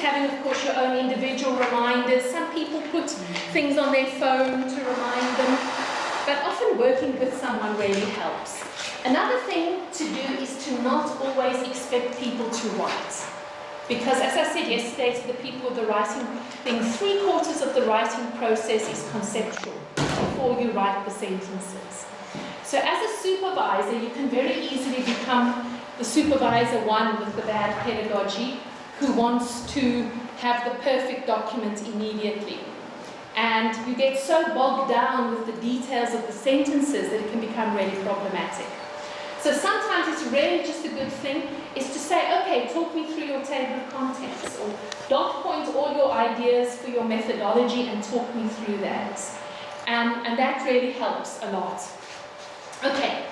having, of course, your own individual reminders. Some people put things on their phone to remind them, but often working with someone really helps. Another thing to do is to not always expect people to write. Because as I said yesterday to the people with the writing thing, 3/4 of the writing process is conceptual before you write the sentences. So as a supervisor, you can very easily become the supervisor one with the bad pedagogy who wants to have the perfect document immediately. And you get so bogged down with the details of the sentences that it can become really problematic. So sometimes it's really just a good thing is to say, okay, talk me through your table of contents, or dot point all your ideas for your methodology and talk me through that. And that really helps a lot. Okay,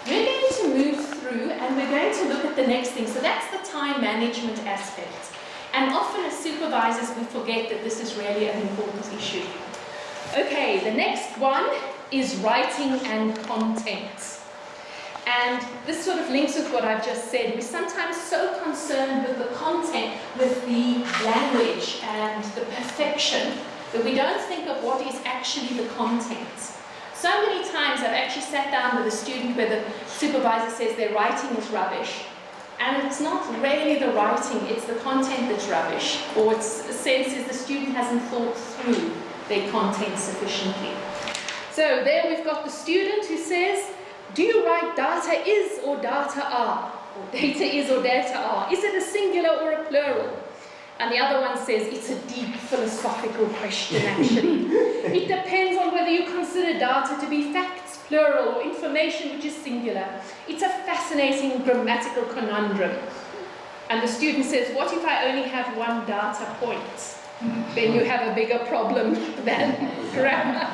we're going to move through and we're going to look at the next thing. So that's the time management aspect. And often as supervisors we forget that this is really an important issue. Okay, the next one is writing and content. And this sort of links with what I've just said. We're sometimes so concerned with the content, with the language and the perfection, that we don't think of what is actually the content. So many times I've actually sat down with a student where the supervisor says their writing is rubbish. And it's not really the writing, it's the content that's rubbish. Or it's a sense is the student hasn't thought through their content sufficiently. So there we've got the student who says, do you write data is or data are? Or data is or data are? Is it a singular or a plural? And the other one says, it's a deep philosophical question actually. It depends on whether you consider data to be facts, plural, or information which is singular. It's a fascinating grammatical conundrum. And the student says, what if I only have one data point? Then you have a bigger problem than grammar.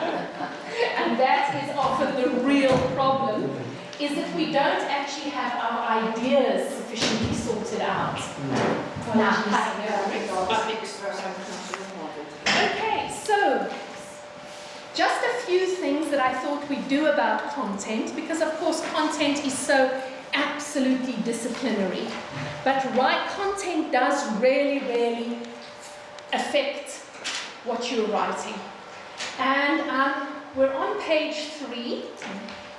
And that is often the real problem, is that we don't actually have our ideas sufficiently sorted out. Okay, so just a few things that I thought we'd do about content, because of course content is so absolutely disciplinary. But content does really, really affect what you're writing. And we're on page 3,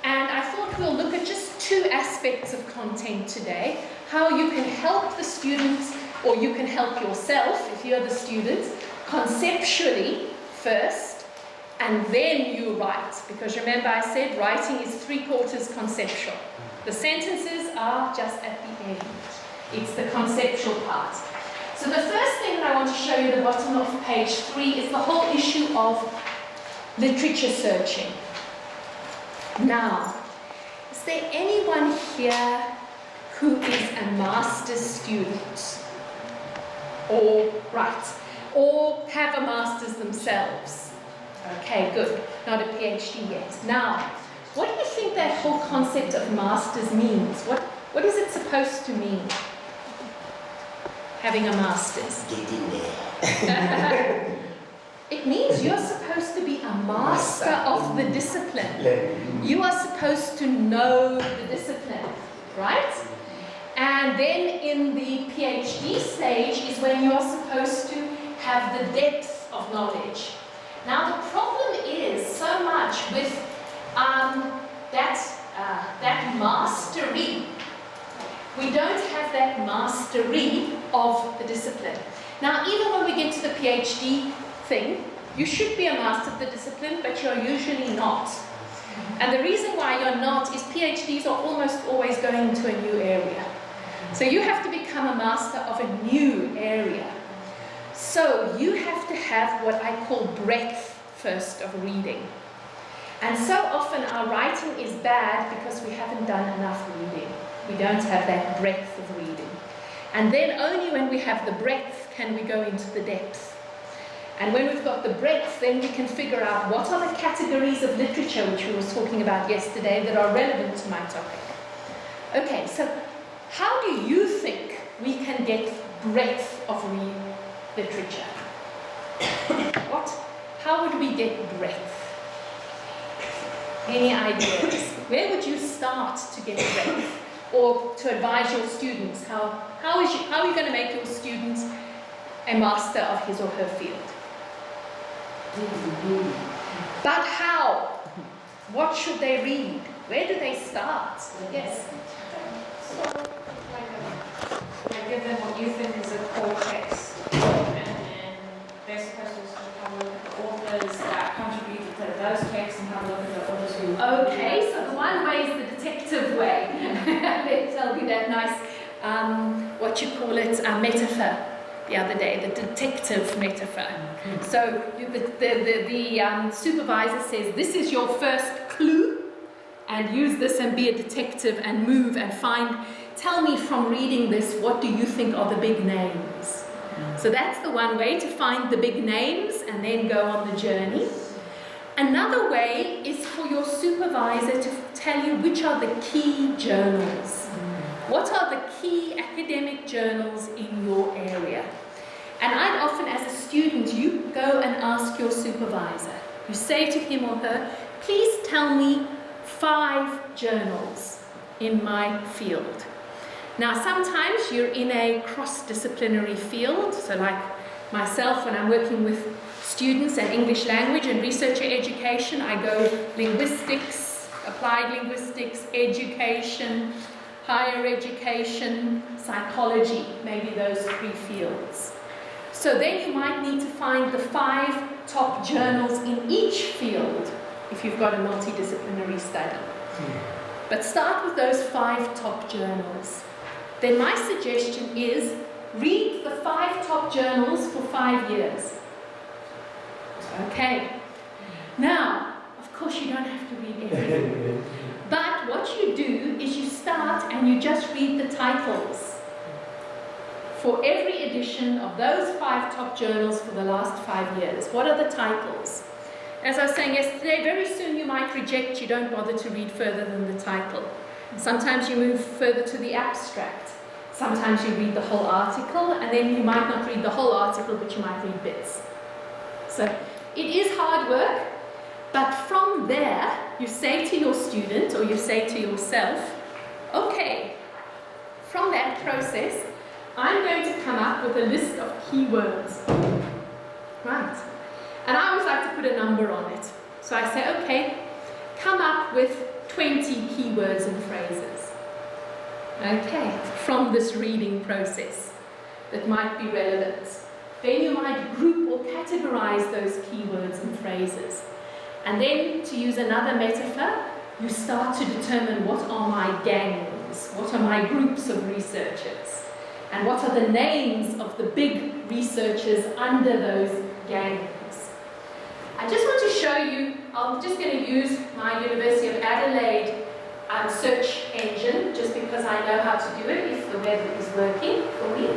and I thought we'll look at just 2 aspects of content today. How you can help the students, or you can help yourself, if you're the student, conceptually first, and then you write. Because remember I said writing is 3/4 conceptual. The sentences are just at the end. It's the conceptual part. So the first thing that I want to show you at the bottom of page 3 is the whole issue of literature searching. Now, is there anyone here who is a master's student? Or have a master's themselves? Okay, good. Not a PhD yet. Now, what do you think that whole concept of master's means? What is it supposed to mean? Having a master's. Get in there. It means you're supposed to be a master of the discipline. You are supposed to know the discipline, right? And then in the PhD stage is when you are supposed to have the depth of knowledge. Now the problem is so much with that mastery. We don't have that mastery of the discipline. Now even when we get to the PhD thing, you should be a master of the discipline, but you're usually not. And the reason why you're not is PhDs are almost always going into a new area. So you have to become a master of a new area. So you have to have what I call breadth first of reading. And so often our writing is bad because we haven't done enough reading. We don't have that breadth of reading. And then only when we have the breadth can we go into the depth. And when we've got the breadth, then we can figure out what are the categories of literature, which we were talking about yesterday, that are relevant to my topic. Okay, so how do you think we can get breadth of literature? How would we get breadth? Any ideas? Where would you start to get breadth? Or to advise your students? How are you going to make your students a master of his or her field. But how? What should they read? Where do they start? Yes? So, like give them what you think is a core text, and then they're supposed to sort of have a look at the authors that contributed to those texts and have a look at the authors who... Okay, so the one way is the detective way. Let's tell you that nice, what you call it, metaphor the other day, the detective metaphor. So the supervisor says, this is your first clue, and use this and be a detective and move and find, tell me from reading this, what do you think are the big names? So that's the one way, to find the big names and then go on the journey. Another way is for your supervisor to tell you which are the key journals. What are the key academic journals in your area? And I'd often, as a student, you go and ask your supervisor. You say to him or her, please tell me 5 journals in my field. Now, sometimes you're in a cross-disciplinary field, so like myself, when I'm working with students and English language and researcher education, I go linguistics, applied linguistics, education, higher education, psychology, maybe those 3 fields. So then you might need to find the 5 top journals in each field if you've got a multidisciplinary study. But start with those 5 top journals. Then my suggestion is read the 5 top journals for 5 years. Okay. Now, of course, you don't have to read everything. But what you do is you start and you just read the titles for every edition of those 5 top journals for the last 5 years. What are the titles? As I was saying yesterday, very soon you might reject, you don't bother to read further than the title. Sometimes you move further to the abstract. Sometimes you read the whole article, and then you might not read the whole article, but you might read bits. So it is hard work, but from there, you say to your student, or you say to yourself, okay, from that process, I'm going to come up with a list of keywords. Right. And I always like to put a number on it. So I say, okay, come up with 20 keywords and phrases. Okay, from this reading process that might be relevant. Then you might group or categorize those keywords and phrases. And then, to use another metaphor, you start to determine what are my gangs, what are my groups of researchers, and what are the names of the big researchers under those gangs. I just want to show you, I'm just going to use my University of Adelaide search engine, just because I know how to do it, if the web is working for me.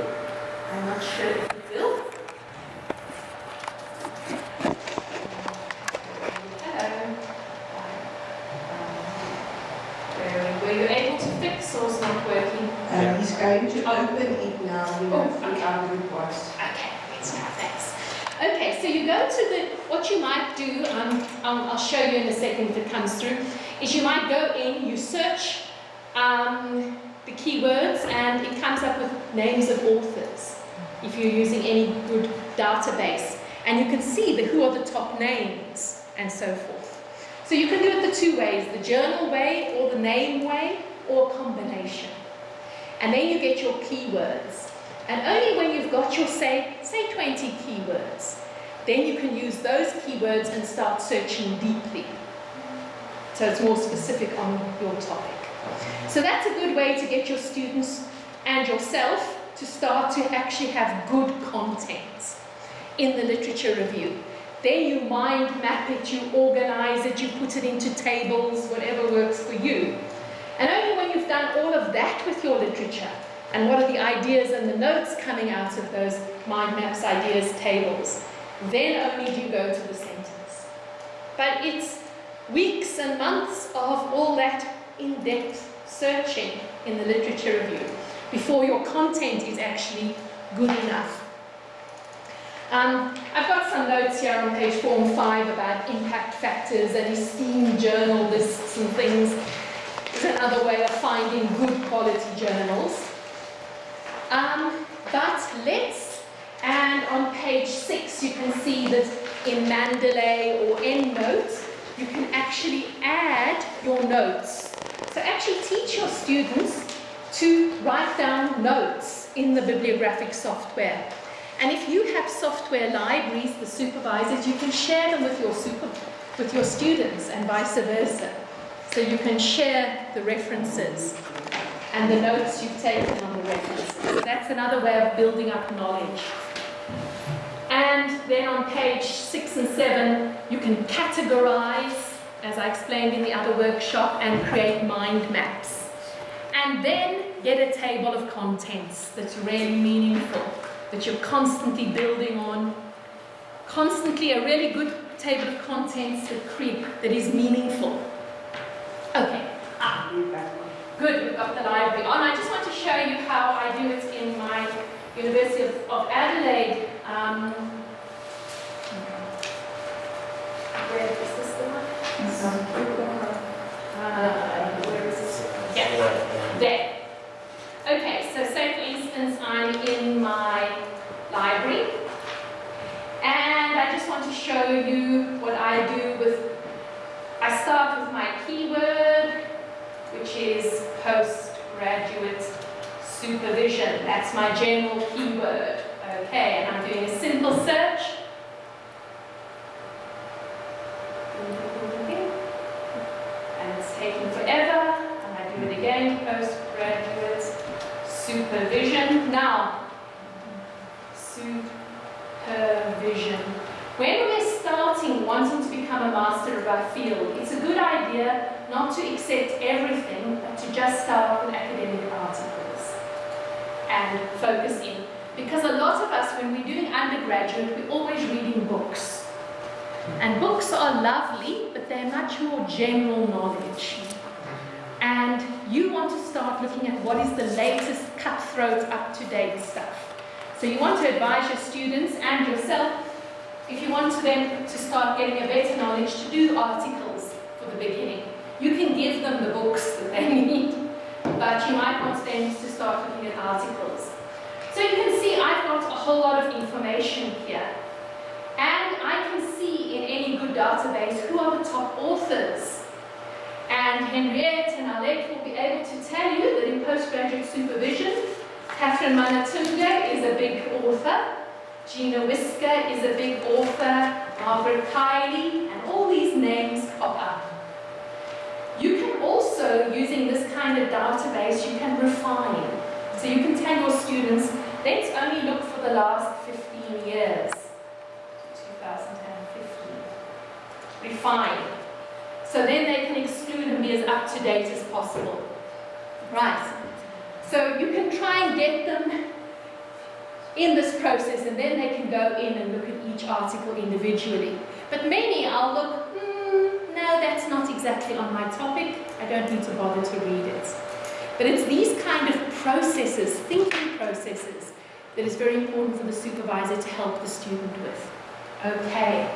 I'm not sure if it will. Hello. Were you able to fix, or is it not working? He's going to open it now. We have okay. our reports. Okay, let's try this. Okay, so you go to what you might do, I'll show you in a second if it comes through, is you might go in, you search the keywords, and it comes up with names of authors, if you're using any good database. And you can see who are the top names, and so forth. So you can do it the 2 ways, the journal way, or the name way, or a combination. And then you get your keywords. And only when you've got your, say 20 keywords, then you can use those keywords and start searching deeply. So it's more specific on your topic. So that's a good way to get your students and yourself to start to actually have good content in the literature review. Then you mind map it, you organize it, you put it into tables, whatever works for you. And only when you've done all of that with your literature, and what are the ideas and the notes coming out of those mind maps, ideas, tables, then only do you go to the sentence. But it's weeks and months of all that in-depth searching in the literature review before your content is actually good enough. I've got some notes here on page 4 and 5 about impact factors and esteemed journal lists and things. It's another way of finding good quality journals. But let's And on page 6, you can see that in Mendeley or EndNote, you can actually add your notes. So actually teach your students to write down notes in the bibliographic software. And if you have software libraries, the supervisors, you can share them with your students and vice versa. So you can share the references and the notes you've taken on the references. So that's another way of building up knowledge. And then on page 6 and 7, you can categorize, as I explained in the other workshop, and create mind maps. And then get a table of contents that's really meaningful, that you're constantly building on. Constantly a really good table of contents that is meaningful. Okay. Good, we've got the library on. I just want to show you how I do it in my University of Adelaide. Where is this the one? Where is it? Yeah, there. Okay, so say for instance I'm in my library and I just want to show you what I do I start with my keyword, which is postgraduate supervision. That's my general keyword. Okay, and I'm doing a simple search. And it's taking forever. And I do it again, postgraduate supervision. Now, supervision. When we're starting wanting to become a master of our field, it's a good idea not to accept everything, but to just start with academic articles and focus in. Because a lot of us, when we're doing undergraduate, we're always reading books. And books are lovely, but they're much more general knowledge. And you want to start looking at what is the latest cutthroat, up-to-date stuff. So you want to advise your students and yourself, if you want them to start getting a better knowledge, to do articles for the beginning. You can give them the books that they need, but you might want them to start looking at articles. So you can see I've got a whole lot of information here. And I can see in any good database who are the top authors. And Henriette and Alec will be able to tell you that in postgraduate supervision, Catherine Manatunga is a big author, Gina Whisker is a big author, Margaret Kiley, and all these names pop up. You can also, using this kind of database, you can refine. So you can tell your students, let's only look for the last 15 years. 2015. Refine. So then they can exclude and be as up to date as possible. Right. So you can try and get them in this process, and then they can go in and look at each article individually. But many I'll look, no, that's not exactly on my topic. I don't need to bother to read it. But it's these kind of processes, thinking processes, that is very important for the supervisor to help the student with. Okay.